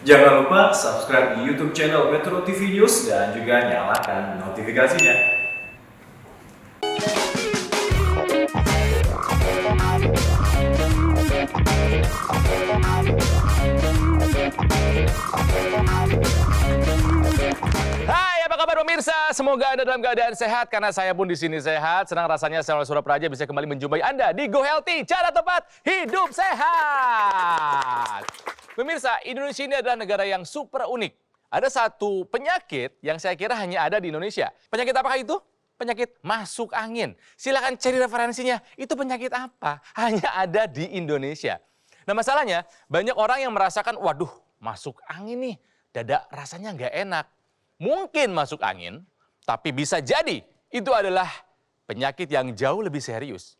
Jangan lupa subscribe di YouTube channel Metro TV News dan juga nyalakan notifikasinya. Hai, apa kabar pemirsa? Semoga Anda dalam keadaan sehat karena saya pun di sini sehat. Senang rasanya Channel Surapraja bisa kembali menjumpai Anda di Go Healthy, cara tepat hidup sehat. Pemirsa, Indonesia ini adalah negara yang super unik. Ada satu penyakit yang saya kira hanya ada di Indonesia. Penyakit apakah itu? Penyakit masuk angin. Silakan cari referensinya. Itu penyakit apa? Hanya ada di Indonesia. Nah masalahnya, banyak orang yang merasakan, waduh masuk angin nih. Dada rasanya nggak enak. Mungkin masuk angin, tapi bisa jadi itu adalah penyakit yang jauh lebih serius.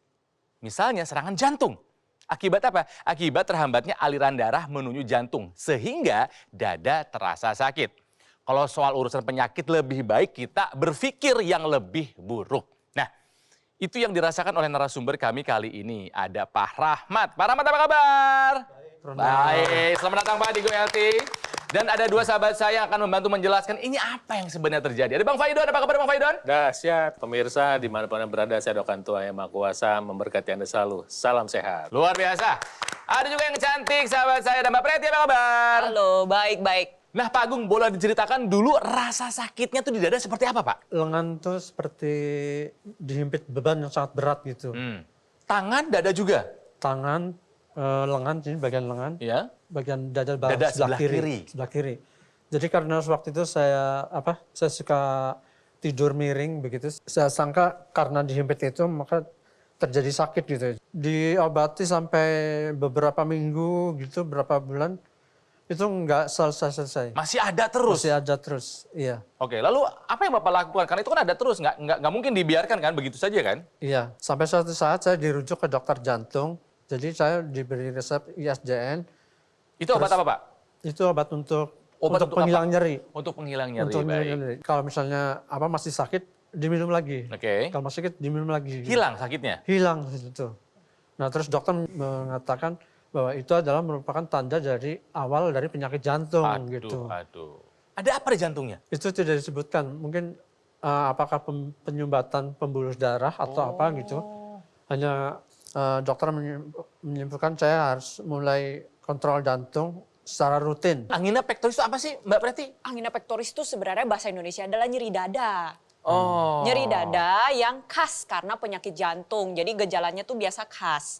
Misalnya serangan jantung. Akibat apa? Akibat terhambatnya aliran darah menuju jantung, sehingga dada terasa sakit. Kalau soal urusan penyakit lebih baik kita berpikir yang lebih buruk. Nah, itu yang dirasakan oleh narasumber kami kali ini. Ada Pak Rahmat. Pak Rahmat apa kabar? Baik, selamat datang Pak di Go Healthy. Dan ada dua sahabat saya yang akan membantu menjelaskan ini apa yang sebenarnya terjadi. Ada Bang Faidon, apa kabar Bang Faidon? Dahsyat, pemirsa dimanapun Anda berada, saya doakan Tuhan Yang Maha Kuasa memberkati Anda selalu. Salam sehat. Luar biasa. Ada juga yang cantik, sahabat saya. Dan Mbak Preti, apa kabar? Halo, baik-baik. Nah Pak Agung, boleh diceritakan dulu rasa sakitnya tuh di dada seperti apa Pak? Lengan tuh seperti dihimpit beban yang sangat berat gitu. Tangan, dada juga? Tangan, lengan, ini bagian lengan, Ya. bagian dada bawah Dada sebelah sebelah kiri. kiri. Sebelah kiri. Jadi karena waktu itu saya suka tidur miring begitu. Saya sangka karena dihimpit itu maka terjadi sakit gitu. Diobati sampai beberapa minggu gitu, berapa bulan. Itu nggak selesai-selesai. Masih ada terus? Masih ada terus, iya. Oke, lalu apa yang Bapak lakukan? Karena itu kan ada terus, nggak mungkin dibiarkan kan, begitu saja kan? Iya, sampai suatu saat saya dirujuk ke dokter jantung. Jadi saya diberi resep ISJN. Itu obat apa Pak? Itu obat untuk Obat untuk penghilang apa? nyeri. Untuk penghilang nyeri, Untuk baik. penghilang nyeri. Kalau misalnya masih sakit, diminum lagi. Oke. Kalau masih sakit, diminum lagi. Hilang sakitnya? Hilang itu. Nah terus dokter mengatakan bahwa itu adalah merupakan tanda dari awal dari penyakit jantung gitu. Aduh. Ada apa di jantungnya? Itu tidak disebutkan. Mungkin apakah penyumbatan pembuluh darah atau apa gitu. Hanya dokter menyimpulkan saya harus mulai kontrol jantung secara rutin. Angina pectoris itu apa sih Mbak Preti? Angina pectoris itu sebenarnya bahasa Indonesia adalah nyeri dada. Oh. Nyeri dada yang khas karena penyakit jantung. Jadi gejalanya tuh biasa khas.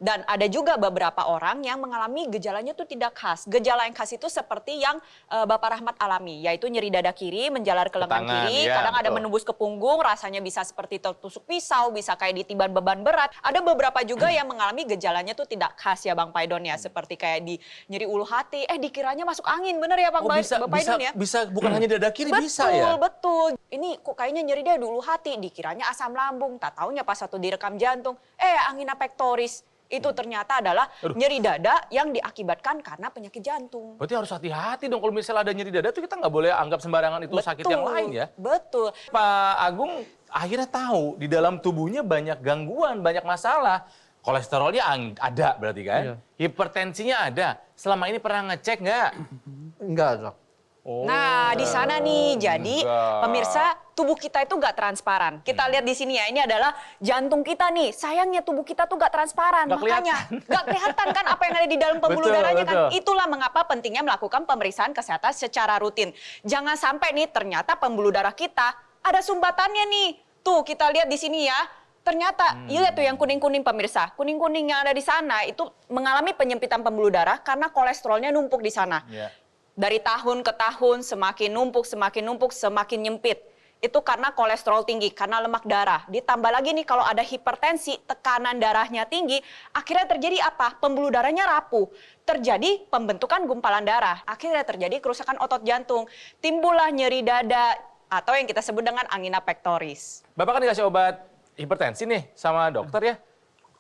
Dan ada juga beberapa orang yang mengalami gejalanya tuh tidak khas. Gejala yang khas itu seperti yang Bapak Rahmat alami, yaitu nyeri dada kiri menjalar ke lengan tangan, kiri, ya, kadang ada betul. menembus ke punggung, rasanya bisa seperti tertusuk pisau, bisa kayak ditiban beban berat. Ada beberapa juga yang mengalami gejalanya tuh tidak khas ya Bang Paidon ya, seperti kayak di nyeri ulu hati, dikiranya masuk angin, bener ya Bang bisa, Paidon ya? bisa bukan hanya dada kiri, Betul, bisa ya? betul. Ini kok kayaknya nyeri dia dulu hati, dikiranya asam lambung, tak taunya pas satu direkam jantung, angina pectoris. Itu ternyata adalah nyeri dada yang diakibatkan karena penyakit jantung. Berarti harus hati-hati dong kalau misalnya ada nyeri dada tuh kita nggak boleh anggap sembarangan itu sakit yang lain ya. Betul. Pak Agung akhirnya tahu di dalam tubuhnya banyak gangguan, banyak masalah. Kolesterolnya ada berarti kan? Iya. Hipertensinya ada. Selama ini pernah ngecek nggak? Enggak dok. Oh, Nah, di sana nih, jadi enggak. pemirsa, tubuh kita itu nggak transparan. Kita lihat di sini ya, ini adalah jantung kita nih. Sayangnya tubuh kita tuh nggak transparan, Nggak makanya nggak kelihatan kan apa yang ada di dalam pembuluh Betul, darahnya kan. betul. Itulah mengapa pentingnya melakukan pemeriksaan kesehatan secara rutin. Jangan sampai nih ternyata pembuluh darah kita ada sumbatannya nih. Tuh kita lihat di sini ya. Ternyata, iya tuh yang kuning-kuning pemirsa. Kuning-kuning yang ada di sana itu mengalami penyempitan pembuluh darah karena kolesterolnya numpuk di sana. Iya. Dari tahun ke tahun semakin numpuk, semakin nyempit. Itu karena kolesterol tinggi, karena lemak darah. Ditambah lagi nih kalau ada hipertensi, tekanan darahnya tinggi, akhirnya terjadi apa? Pembuluh darahnya rapuh. Terjadi pembentukan gumpalan darah. Akhirnya terjadi kerusakan otot jantung. Timbullah nyeri dada atau yang kita sebut dengan angina pectoris. Bapak kan dikasih obat hipertensi nih sama dokter ya.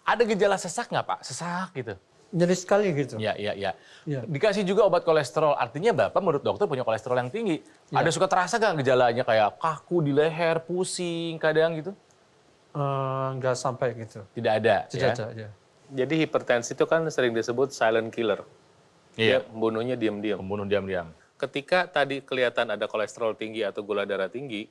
Ada gejala sesak nggak Pak? Sesak gitu. Nyeri sekali gitu. Iya. Iya. Dikasih juga obat kolesterol. Artinya Bapak menurut dokter punya kolesterol yang tinggi. Iya. Ada suka terasa nggak gejalanya kayak kaku di leher, pusing kadang gitu? Enggak sampai gitu. Tidak ada. Tidak ya? ada. Ya. Jadi hipertensi itu kan sering disebut silent killer. Dia Iya. membunuhnya diam-diam. Pembunuh diam-diam. Ketika tadi kelihatan ada kolesterol tinggi atau gula darah tinggi,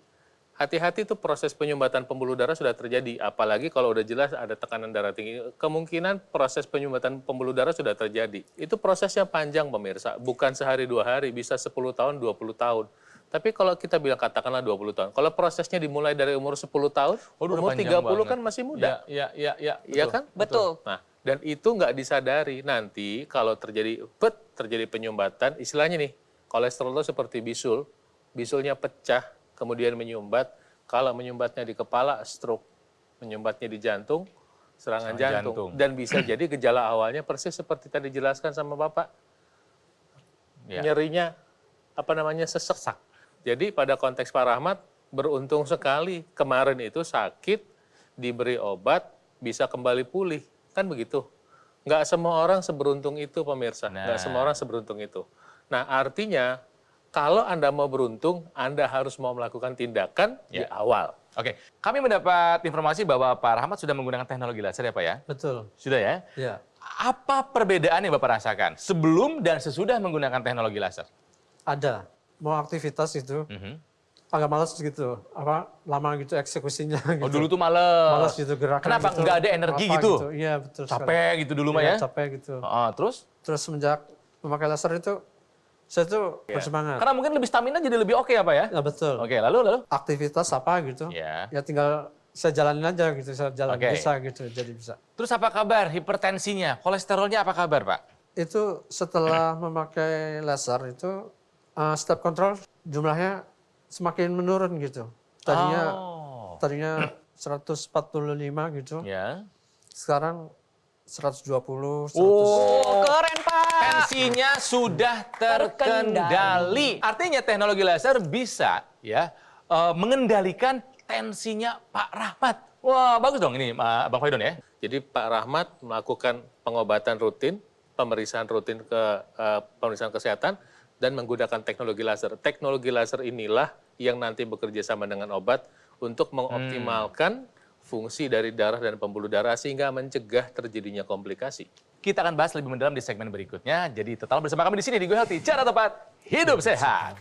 hati-hati tuh proses penyumbatan pembuluh darah sudah terjadi. Apalagi kalau udah jelas ada tekanan darah tinggi, kemungkinan proses penyumbatan pembuluh darah sudah terjadi. Itu prosesnya panjang pemirsa, bukan sehari 2 hari, bisa 10 tahun, 20 tahun. Tapi kalau kita bilang katakanlah 20 tahun, kalau prosesnya dimulai dari umur 10 tahun, Waduh, umur panjang 30 banget. kan masih muda. Iya, Iya kan? Betul. Nah, dan itu nggak disadari. Nanti kalau terjadi penyumbatan, istilahnya nih, kolesterol itu seperti bisul, bisulnya pecah, kemudian menyumbat. Kalau menyumbatnya di kepala, stroke. Menyumbatnya di jantung, serangan jantung. Dan bisa jadi gejala awalnya persis seperti tadi dijelaskan sama Bapak. Ya. Nyerinya, sesek. Jadi pada konteks Pak Rahmat, beruntung sekali kemarin itu sakit, diberi obat, bisa kembali pulih. Kan begitu. Nggak semua orang seberuntung itu, pemirsa. Nggak semua orang seberuntung itu. Nah, artinya kalau Anda mau beruntung, Anda harus mau melakukan tindakan di awal. Oke, kami mendapat informasi bahwa Pak Rahmat sudah menggunakan teknologi laser ya Pak ya? Betul. Sudah ya? Ya. Apa perbedaan yang Bapak rasakan sebelum dan sesudah menggunakan teknologi laser? Ada. Mau aktivitas itu agak malas gitu. Lama gitu eksekusinya gitu. Oh dulu tuh males. Malas gitu gerakan. Kenapa? gitu. Nggak ada energi Apa gitu? Iya, betul. sekali. Capek gitu dulu mah Iya, ya? capek gitu. Terus? Terus semenjak memakai laser itu saya tuh bersemangat. Karena mungkin lebih stamina jadi lebih oke ya Pak ya? Ya betul. Oke, lalu? Aktivitas apa gitu. Ya. Ya tinggal saya jalanin aja gitu, saya jalan Oke. bisa gitu, jadi bisa. Terus apa kabar hipertensinya, kolesterolnya apa kabar Pak? Itu setelah memakai laser itu step control jumlahnya semakin menurun gitu. Tadinya 145 gitu. Ya. Sekarang 120, 100. Oh, keren Pak. Tensinya sudah terkendali. Artinya teknologi laser bisa ya mengendalikan tensinya Pak Rahmat. Wah, bagus dong ini Bang Faidon ya. Jadi Pak Rahmat melakukan pengobatan rutin, pemeriksaan rutin pemeriksaan kesehatan, dan menggunakan teknologi laser. Teknologi laser inilah yang nanti bekerja sama dengan obat untuk mengoptimalkan fungsi dari darah dan pembuluh darah sehingga mencegah terjadinya komplikasi. Kita akan bahas lebih mendalam di segmen berikutnya. Jadi tetap bersama kami di sini di Go Healthy, cara tepat hidup sehat.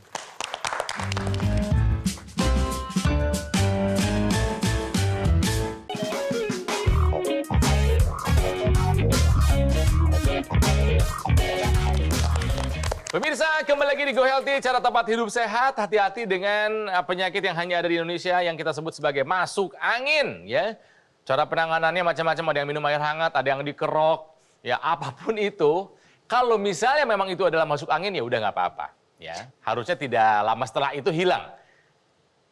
Pemirsa, kembali lagi di Go Healthy, cara tepat hidup sehat. Hati-hati dengan penyakit yang hanya ada di Indonesia yang kita sebut sebagai masuk angin, ya. Cara penanganannya macam-macam, ada yang minum air hangat, ada yang dikerok, ya apapun itu. Kalau misalnya memang itu adalah masuk angin, ya udah nggak apa-apa, ya. Harusnya tidak lama setelah itu hilang.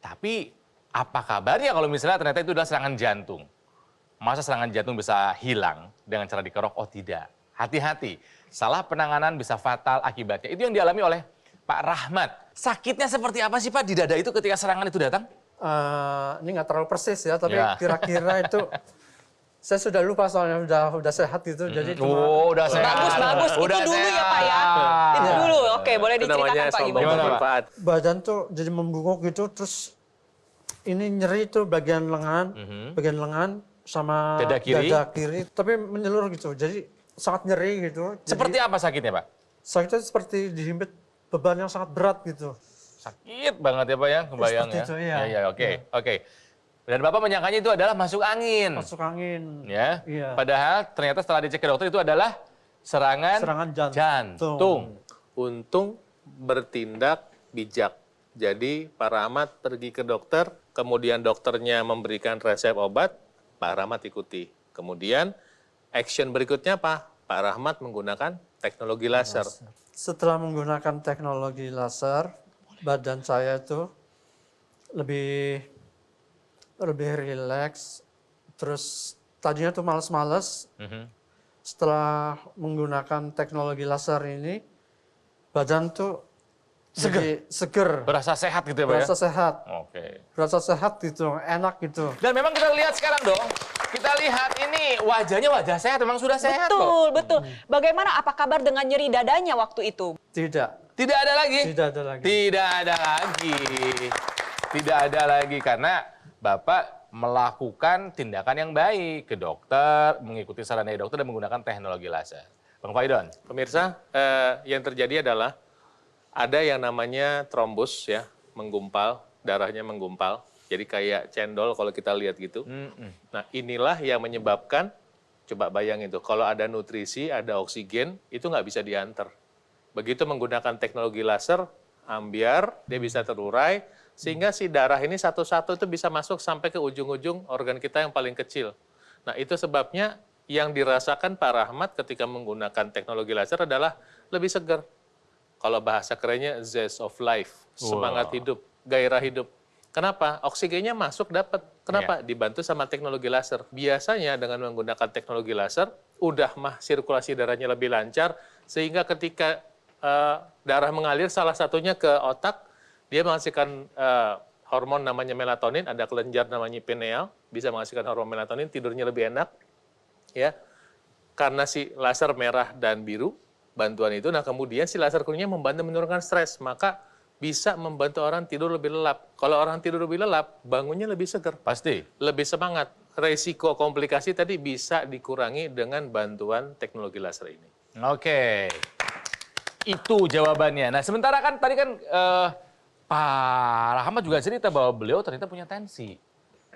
Tapi apa kabarnya kalau misalnya ternyata itu adalah serangan jantung? Masa serangan jantung bisa hilang dengan cara dikerok? Oh tidak. Hati-hati, salah penanganan bisa fatal akibatnya. Itu yang dialami oleh Pak Rahmat. Sakitnya seperti apa sih Pak di dada itu ketika serangan itu datang? Ini nggak terlalu persis ya, tapi Ya. kira-kira itu saya sudah lupa soalnya udah sehat gitu. Jadi Udah sehat. Bagus. Itu Udah dulu ya Pak ya. sehat. Itu dulu. Oke, boleh Itu diceritakan namanya Pak sombong gimana? bermanfaat. badan tuh jadi membungkuk gitu, terus ini nyeri tuh bagian lengan sama Dada kiri. tapi menyeluruh gitu. Jadi sangat nyeri gitu. Seperti apa sakitnya Pak? Sakitnya seperti dihimpit beban yang sangat berat gitu. Sakit banget ya Pak ya, kebayang Seperti ya. itu, iya. Iya, oke. Dan Bapak menyangkanya itu adalah masuk angin. Masuk angin. Ya. Iya. Padahal ternyata setelah dicek ke dokter itu adalah serangan jantung. Untung bertindak bijak. Jadi Pak Rahmat pergi ke dokter, kemudian dokternya memberikan resep obat, Pak Rahmat ikuti. Kemudian action berikutnya apa? Pak Rahmat menggunakan teknologi laser. Setelah menggunakan teknologi laser, badan saya itu lebih rileks. Terus tadinya tuh males-males. Setelah menggunakan teknologi laser ini, badan tuh jadi seger. Berasa sehat gitu ya Pak ya? Berasa sehat. Oke. Berasa sehat gitu, enak gitu. Dan memang kita lihat sekarang dong, kita lihat ini wajahnya wajah sehat, memang sudah sehat kok. Betul. Bagaimana apa kabar dengan nyeri dadanya waktu itu? Tidak. Tidak ada lagi? Tidak ada lagi. Tidak ada lagi karena Bapak melakukan tindakan yang baik ke dokter, mengikuti saran dari dokter dan menggunakan teknologi laser. Bang Faidon. Pemirsa, yang terjadi adalah ada yang namanya trombus ya, menggumpal, darahnya menggumpal. Jadi kayak cendol kalau kita lihat gitu. Nah, inilah yang menyebabkan, coba bayangin tuh, kalau ada nutrisi, ada oksigen, itu nggak bisa diantar. Begitu menggunakan teknologi laser, ambiar, dia bisa terurai, sehingga si darah ini satu-satu itu bisa masuk sampai ke ujung-ujung organ kita yang paling kecil. Nah, itu sebabnya yang dirasakan Pak Rahmat ketika menggunakan teknologi laser adalah lebih segar. Kalau bahasa kerennya zest of life, semangat hidup, gairah hidup. Kenapa? Oksigennya masuk dapat. Kenapa? Dibantu sama teknologi laser. Biasanya dengan menggunakan teknologi laser, udah sirkulasi darahnya lebih lancar, sehingga ketika darah mengalir salah satunya ke otak, dia menghasilkan hormon namanya melatonin, ada kelenjar namanya pineal, bisa menghasilkan hormon melatonin, tidurnya lebih enak. Ya, karena si laser merah dan biru, bantuan itu, nah kemudian si laser kuningnya membantu menurunkan stres, maka bisa membantu orang tidur lebih lelap. Kalau orang tidur lebih lelap, bangunnya lebih segar. Pasti. Lebih semangat. Resiko komplikasi tadi bisa dikurangi dengan bantuan teknologi laser ini. Oke. Itu jawabannya. Nah, sementara kan tadi kan Pak Rahmat juga cerita bahwa beliau ternyata punya tensi.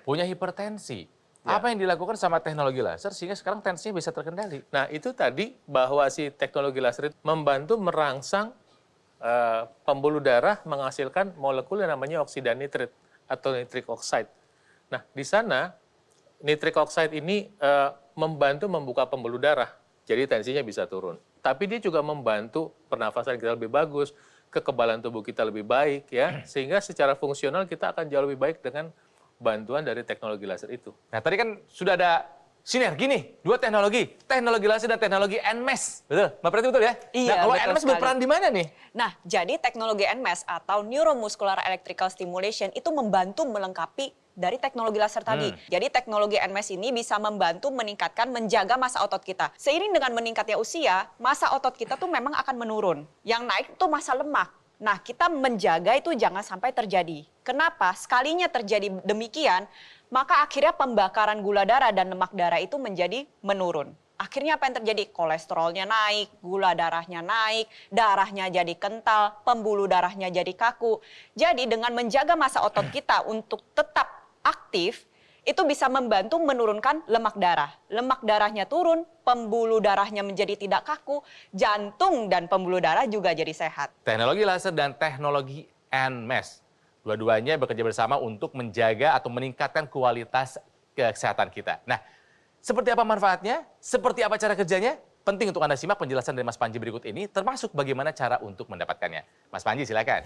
Punya hipertensi. Apa yang dilakukan sama teknologi laser sehingga sekarang tensinya bisa terkendali? Nah, itu tadi bahwa si teknologi laser itu membantu merangsang pembuluh darah menghasilkan molekul yang namanya oksida nitrit atau nitric oxide. Nah, di sana nitric oxide ini membantu membuka pembuluh darah, jadi tensinya bisa turun. Tapi dia juga membantu pernafasan kita lebih bagus, kekebalan tubuh kita lebih baik, ya, sehingga secara fungsional kita akan jauh lebih baik dengan bantuan dari teknologi laser itu. Nah, tadi kan sudah ada sinergi nih, dua teknologi laser dan teknologi NMES. Betul? Mbak Preti betul ya? Iya, nah, kalau betul NMES sekali. berperan di mana nih? Nah, jadi teknologi NMES atau Neuromuscular Electrical Stimulation itu membantu melengkapi dari teknologi laser tadi. Jadi teknologi NMES ini bisa membantu meningkatkan, menjaga massa otot kita. Seiring dengan meningkatnya usia, massa otot kita tuh memang akan menurun. Yang naik tuh massa lemak. Nah, kita menjaga itu jangan sampai terjadi. Kenapa? Sekalinya terjadi demikian, maka akhirnya pembakaran gula darah dan lemak darah itu menjadi menurun. Akhirnya apa yang terjadi? Kolesterolnya naik, gula darahnya naik, darahnya jadi kental, pembuluh darahnya jadi kaku. Jadi dengan menjaga massa otot kita untuk tetap aktif, itu bisa membantu menurunkan lemak darah. Lemak darahnya turun, pembuluh darahnya menjadi tidak kaku, jantung dan pembuluh darah juga jadi sehat. Teknologi laser dan teknologi NMES. Dua-duanya bekerja bersama untuk menjaga atau meningkatkan kualitas kesehatan kita. Nah, seperti apa manfaatnya? Seperti apa cara kerjanya? Penting untuk Anda simak penjelasan dari Mas Panji berikut ini, termasuk bagaimana cara untuk mendapatkannya. Mas Panji, silakan.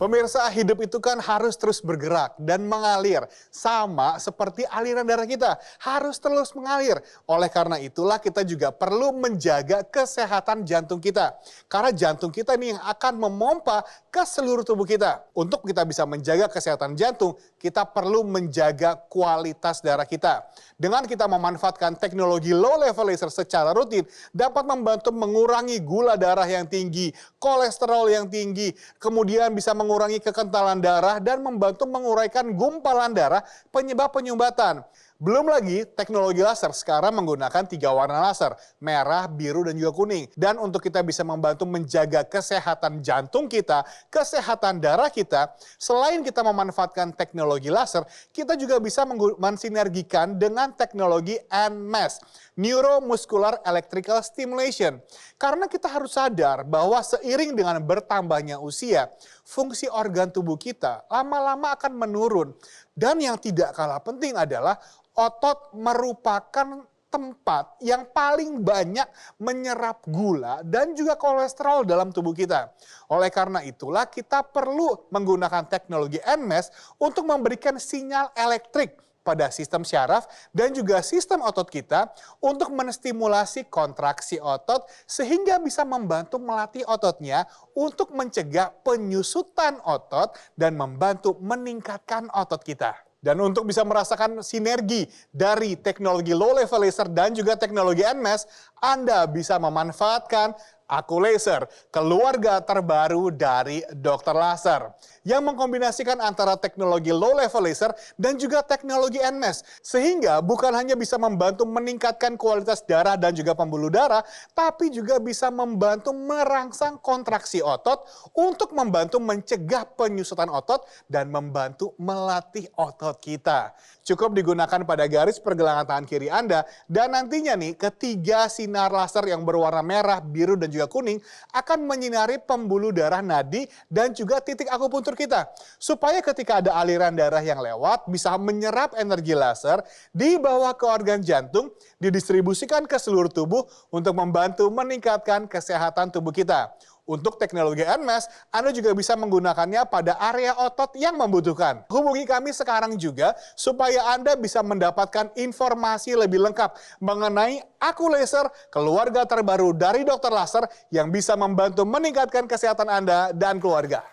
Pemirsa, hidup itu kan harus terus bergerak dan mengalir. Sama seperti aliran darah kita, harus terus mengalir. Oleh karena itulah kita juga perlu menjaga kesehatan jantung kita. Karena jantung kita ini yang akan memompa ke seluruh tubuh kita. Untuk kita bisa menjaga kesehatan jantung, kita perlu menjaga kualitas darah kita. Dengan kita memanfaatkan teknologi low level laser secara rutin, dapat membantu mengurangi gula darah yang tinggi, kolesterol yang tinggi, kemudian bisa mengurangi kekentalan darah dan membantu menguraikan gumpalan darah penyebab penyumbatan. Belum lagi teknologi laser sekarang menggunakan 3 warna laser, merah, biru, dan juga kuning. Dan untuk kita bisa membantu menjaga kesehatan jantung kita, kesehatan darah kita, selain kita memanfaatkan teknologi laser, kita juga bisa mensinergikan dengan teknologi NMES, Neuromuscular Electrical Stimulation. Karena kita harus sadar bahwa seiring dengan bertambahnya usia, fungsi organ tubuh kita lama-lama akan menurun. Dan yang tidak kalah penting adalah otot merupakan tempat yang paling banyak menyerap gula dan juga kolesterol dalam tubuh kita. Oleh karena itulah kita perlu menggunakan teknologi NMES untuk memberikan sinyal elektrik pada sistem syaraf dan juga sistem otot kita untuk menstimulasi kontraksi otot sehingga bisa membantu melatih ototnya untuk mencegah penyusutan otot dan membantu meningkatkan otot kita. Dan untuk bisa merasakan sinergi dari teknologi low level laser dan juga teknologi NMES, Anda bisa memanfaatkan Aku Laser, keluarga terbaru dari Dr. Laser, yang mengkombinasikan antara teknologi low level laser dan juga teknologi NMES, sehingga bukan hanya bisa membantu meningkatkan kualitas darah dan juga pembuluh darah, tapi juga bisa membantu merangsang kontraksi otot untuk membantu mencegah penyusutan otot dan membantu melatih otot kita. Cukup digunakan pada garis pergelangan tangan kiri Anda, dan nantinya nih ketiga sinar laser yang berwarna merah, biru, dan juga kuning akan menyinari pembuluh darah nadi dan juga titik akupuntur kita. Supaya ketika ada aliran darah yang lewat bisa menyerap energi laser, dibawa ke organ jantung, didistribusikan ke seluruh tubuh untuk membantu meningkatkan kesehatan tubuh kita. Untuk teknologi NMES, Anda juga bisa menggunakannya pada area otot yang membutuhkan. Hubungi kami sekarang juga supaya Anda bisa mendapatkan informasi lebih lengkap mengenai Aku Laser, keluarga terbaru dari Dr. Laser yang bisa membantu meningkatkan kesehatan Anda dan keluarga.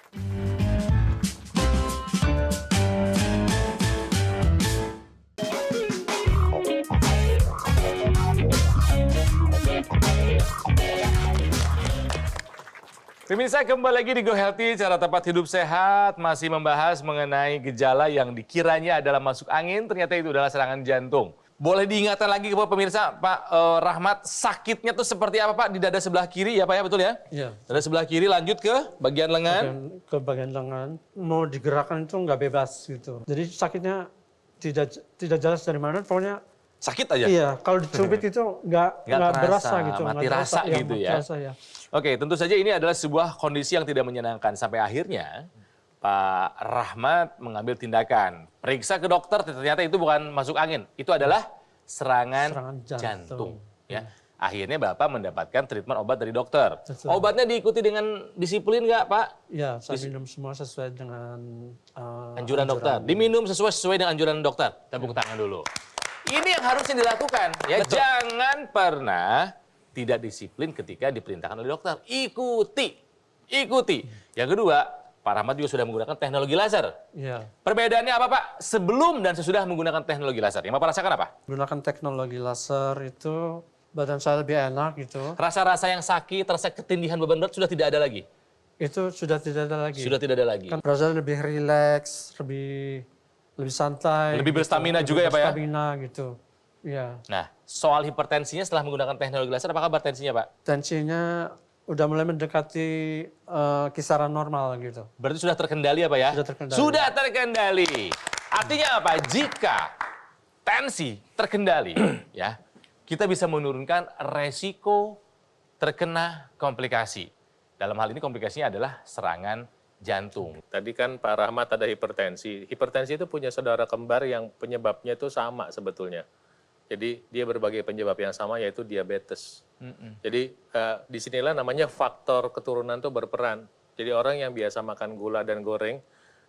Pemirsa, kembali lagi di Go Healthy, cara tepat hidup sehat, masih membahas mengenai gejala yang dikiranya adalah masuk angin, ternyata itu adalah serangan jantung. Boleh diingatkan lagi kepada pemirsa, Pak Rahmat, sakitnya tuh seperti apa Pak? Di dada sebelah kiri ya Pak ya, betul ya? Iya. Dada sebelah kiri, lanjut ke bagian lengan. Ke bagian lengan, mau digerakkan itu nggak bebas gitu. Jadi sakitnya tidak jelas dari mana, pokoknya Sakit aja? iya. Kalau dicubit itu nggak berasa gitu. mati nggak rasa terasa, gitu mati ya. rasa, ya. Oke, tentu saja ini adalah sebuah kondisi yang tidak menyenangkan. Sampai akhirnya Pak Rahmat mengambil tindakan. Periksa ke dokter, ternyata itu bukan masuk angin. Itu adalah serangan jantung. Ya. Akhirnya Bapak mendapatkan treatment obat dari dokter. Betul. Obatnya diikuti dengan disiplin nggak Pak? Iya, saya minum semua sesuai dengan Anjuran dokter. Diminum sesuai dengan anjuran dokter. Tepuk tangan dulu. Ini yang harusnya dilakukan. Ya, jangan pernah tidak disiplin ketika diperintahkan oleh dokter. Ikuti. Yang kedua, Pak Rahmat juga sudah menggunakan teknologi laser. Iya. Perbedaannya apa Pak? Sebelum dan sesudah menggunakan teknologi laser. Yang Bapak rasakan apa? Gunakan teknologi laser itu badan saya lebih enak gitu. Rasa-rasa yang sakit, rasa ketindihan beban berat sudah tidak ada lagi. Itu sudah tidak ada lagi. Sudah tidak ada lagi. Kan rasanya lebih rileks, lebih santai. Lebih berstamina juga ya Pak ya? Berstamina gitu. Iya. Nah, soal hipertensinya setelah menggunakan teknologi laser, apa kabar tensinya Pak? Tensinya udah mulai mendekati kisaran normal gitu. Berarti sudah terkendali ya Pak ya? Sudah terkendali. Sudah terkendali. Artinya apa? Jika tensi terkendali, ya, kita bisa menurunkan resiko terkena komplikasi. Dalam hal ini komplikasinya adalah serangan jantung. Tadi kan Pak Rahmat ada hipertensi. Hipertensi itu punya saudara kembar yang penyebabnya itu sama sebetulnya. Jadi dia berbagai penyebab yang sama yaitu diabetes. Jadi disinilah namanya faktor keturunan itu berperan. Jadi orang yang biasa makan gula dan goreng,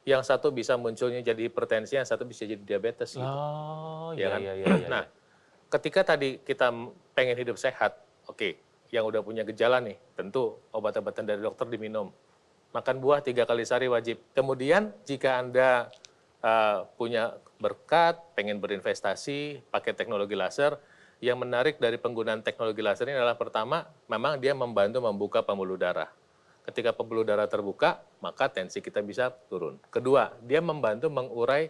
yang satu bisa munculnya jadi hipertensi, yang satu bisa jadi diabetes. Gitu. Oh, Ya kan? iya. Nah, ketika tadi kita pengen hidup sehat, oke, yang udah punya gejala nih, tentu obat-obatan dari dokter diminum. Makan buah 3 kali sehari wajib. Kemudian jika Anda punya berkat, pengen berinvestasi, pakai teknologi laser, yang menarik dari penggunaan teknologi laser ini adalah pertama, memang dia membantu membuka pembuluh darah. Ketika pembuluh darah terbuka, maka tensi kita bisa turun. Kedua, dia membantu mengurai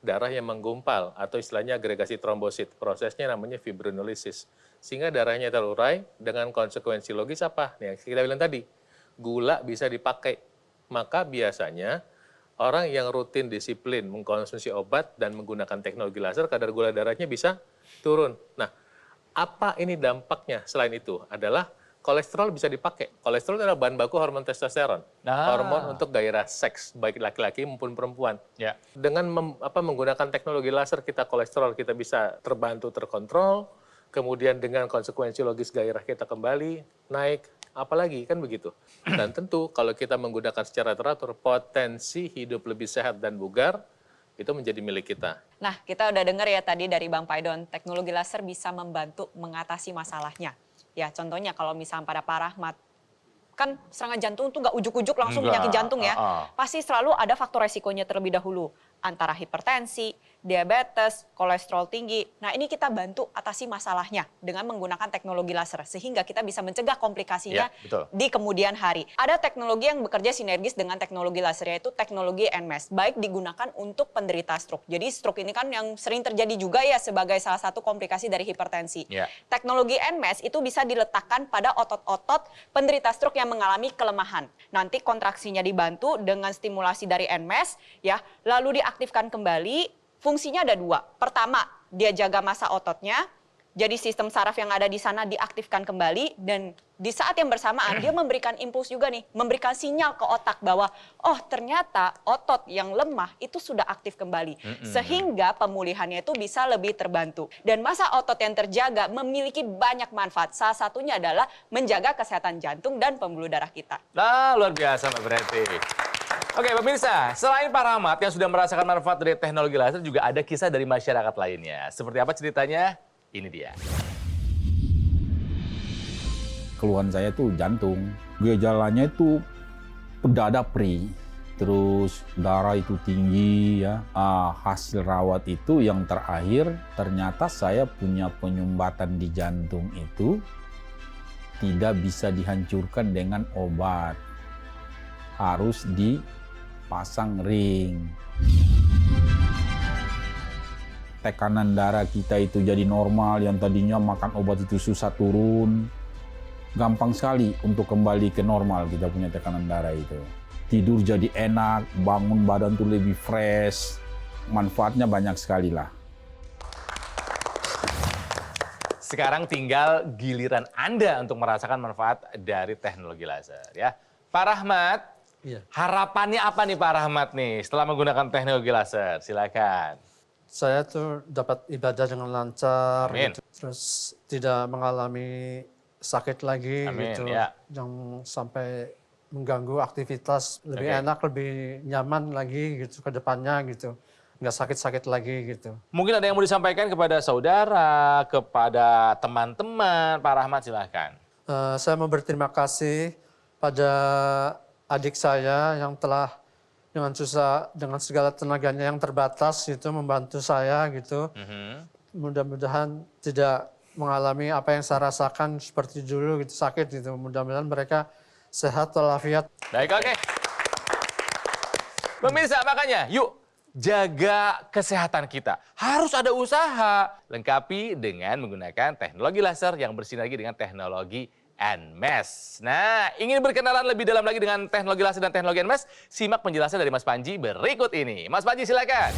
darah yang menggumpal atau istilahnya agregasi trombosit. Prosesnya namanya fibrinolysis. Sehingga darahnya terurai dengan konsekuensi logis apa? Yang kita bilang tadi, gula bisa dipakai. Maka biasanya orang yang rutin disiplin mengkonsumsi obat dan menggunakan teknologi laser, kadar gula darahnya bisa turun. Nah, apa ini dampaknya selain itu? Adalah kolesterol bisa dipakai. Kolesterol adalah bahan baku hormon testosteron. Hormon untuk gairah seks, baik laki-laki maupun perempuan. Ya. Dengan menggunakan teknologi laser, kolesterol kita bisa terbantu terkontrol, kemudian dengan konsekuensi logis gairah kita kembali naik, apalagi kan begitu. Dan tentu kalau kita menggunakan secara teratur, potensi hidup lebih sehat dan bugar itu menjadi milik kita. Nah, kita udah dengar ya tadi dari Bang Paidon, teknologi laser bisa membantu mengatasi masalahnya. Ya, contohnya kalau misalnya pada Pak Rahmat, kan serangan jantung tuh nggak ujuk-ujuk langsung Enggak, penyakit jantung ya. Pasti selalu ada faktor resikonya terlebih dahulu. antara hipertensi, diabetes, kolesterol tinggi. Nah, ini kita bantu atasi masalahnya dengan menggunakan teknologi laser sehingga kita bisa mencegah komplikasinya Ya, betul. di kemudian hari. Ada teknologi yang bekerja sinergis dengan teknologi laser, yaitu teknologi NMES, baik digunakan untuk penderita stroke. Jadi stroke ini kan yang sering terjadi juga ya sebagai salah satu komplikasi dari hipertensi. Ya. Teknologi NMES itu bisa diletakkan pada otot-otot penderita stroke yang mengalami kelemahan. Nanti kontraksinya dibantu dengan stimulasi dari NMES, ya, lalu diaktifkan kembali. Fungsinya ada dua. Pertama, dia jaga massa ototnya. Jadi sistem saraf yang ada di sana diaktifkan kembali, dan di saat yang bersamaan dia memberikan impuls juga nih, memberikan sinyal ke otak bahwa oh ternyata otot yang lemah itu sudah aktif kembali. Sehingga pemulihannya itu bisa lebih terbantu. Dan massa otot yang terjaga memiliki banyak manfaat. Salah satunya adalah menjaga kesehatan jantung dan pembuluh darah kita. Nah, luar biasa Mbak Preti. Oke, pemirsa, selain Pak Rahmat yang sudah merasakan manfaat dari teknologi laser, juga ada kisah dari masyarakat lainnya. Seperti apa ceritanya? Ini dia. Keluhan saya tuh jantung. Gejalanya itu mendadak pri. Terus darah itu tinggi ya. Hasil rawat itu yang terakhir ternyata saya punya penyumbatan di jantung itu tidak bisa dihancurkan dengan obat. Harus dipasang ring. Tekanan darah kita itu jadi normal, yang tadinya makan obat itu susah turun. Gampang sekali untuk kembali ke normal kita punya tekanan darah itu. Tidur jadi enak, bangun badan tuh lebih fresh. Manfaatnya banyak sekali lah. Sekarang tinggal giliran Anda untuk merasakan manfaat dari teknologi laser ya. Pak Rahmat, Iya. harapannya apa nih Pak Rahmat nih setelah menggunakan teknologi laser? Silakan. Saya tuh dapat ibadah dengan lancar, Amin. gitu. Terus tidak mengalami sakit lagi, Amin, gitu, ya. yang sampai mengganggu aktivitas, lebih Oke. enak, lebih nyaman lagi, gitu ke depannya, gitu, nggak sakit-sakit lagi, gitu. Mungkin ada yang mau disampaikan kepada saudara, kepada teman-teman. Pak Rahmat silahkan. Saya mau berterima kasih pada adik saya yang telah dengan susah, dengan segala tenaganya yang terbatas gitu membantu saya gitu. Mudah-mudahan tidak mengalami apa yang saya rasakan seperti dulu gitu, sakit gitu. Mudah-mudahan mereka sehat walafiat. Baik, oke. Pemirsa, makanya yuk jaga kesehatan kita. Harus ada usaha. Lengkapi dengan menggunakan teknologi laser yang bersinergi dengan teknologi NMES. Nah, ingin berkenalan lebih dalam lagi dengan teknologi laser dan teknologi NMES? Simak penjelasan dari Mas Panji berikut ini. Mas Panji, silakan.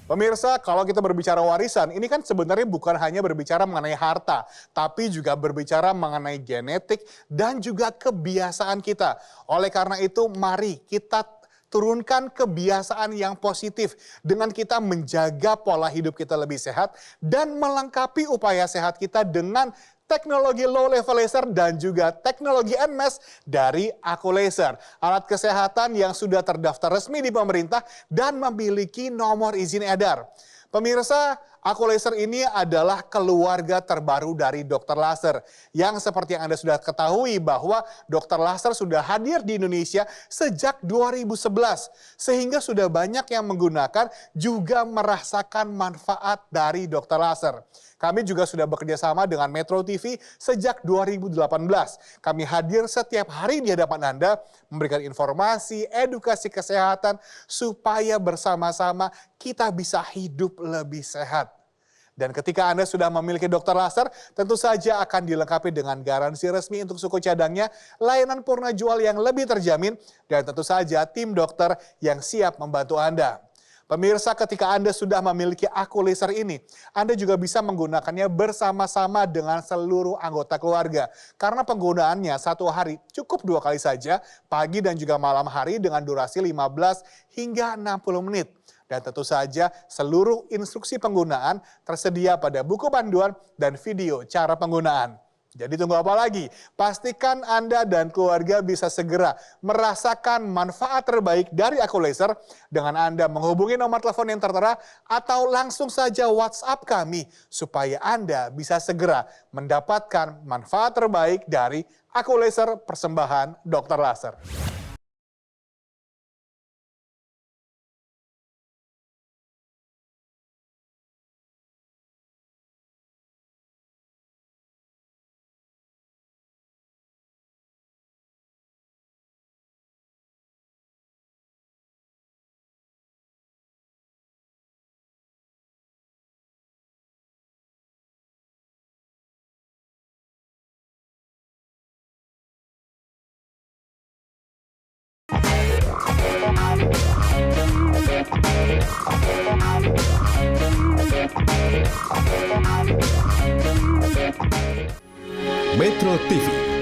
Pemirsa, kalau kita berbicara warisan, ini kan sebenarnya bukan hanya berbicara mengenai harta, tapi juga berbicara mengenai genetik dan juga kebiasaan kita. Oleh karena itu, mari kita turunkan kebiasaan yang positif dengan kita menjaga pola hidup kita lebih sehat dan melengkapi upaya sehat kita dengan teknologi low level laser dan juga teknologi NMES dari Aku Laser. Alat kesehatan yang sudah terdaftar resmi di pemerintah dan memiliki nomor izin edar. Pemirsa, Aku Laser ini adalah keluarga terbaru dari Dokter Laser. Yang seperti yang Anda sudah ketahui bahwa Dokter Laser sudah hadir di Indonesia sejak 2011. Sehingga sudah banyak yang menggunakan juga merasakan manfaat dari Dokter Laser. Kami juga sudah bekerja sama dengan Metro TV sejak 2018. Kami hadir setiap hari di hadapan Anda, memberikan informasi, edukasi kesehatan, supaya bersama-sama kita bisa hidup lebih sehat. Dan ketika Anda sudah memiliki Dokter Laser, tentu saja akan dilengkapi dengan garansi resmi untuk suku cadangnya, layanan purna jual yang lebih terjamin, dan tentu saja tim dokter yang siap membantu Anda. Pemirsa, ketika Anda sudah memiliki Aku Laser ini, Anda juga bisa menggunakannya bersama-sama dengan seluruh anggota keluarga. Karena penggunaannya satu hari cukup 2 kali saja, pagi dan juga malam hari dengan durasi 15 hingga 60 menit. Dan tentu saja seluruh instruksi penggunaan tersedia pada buku panduan dan video cara penggunaan. Jadi tunggu apa lagi? Pastikan Anda dan keluarga bisa segera merasakan manfaat terbaik dari Aku Laser dengan Anda menghubungi nomor telepon yang tertera atau langsung saja WhatsApp kami supaya Anda bisa segera mendapatkan manfaat terbaik dari Aku Laser persembahan Dokter Laser. Bye.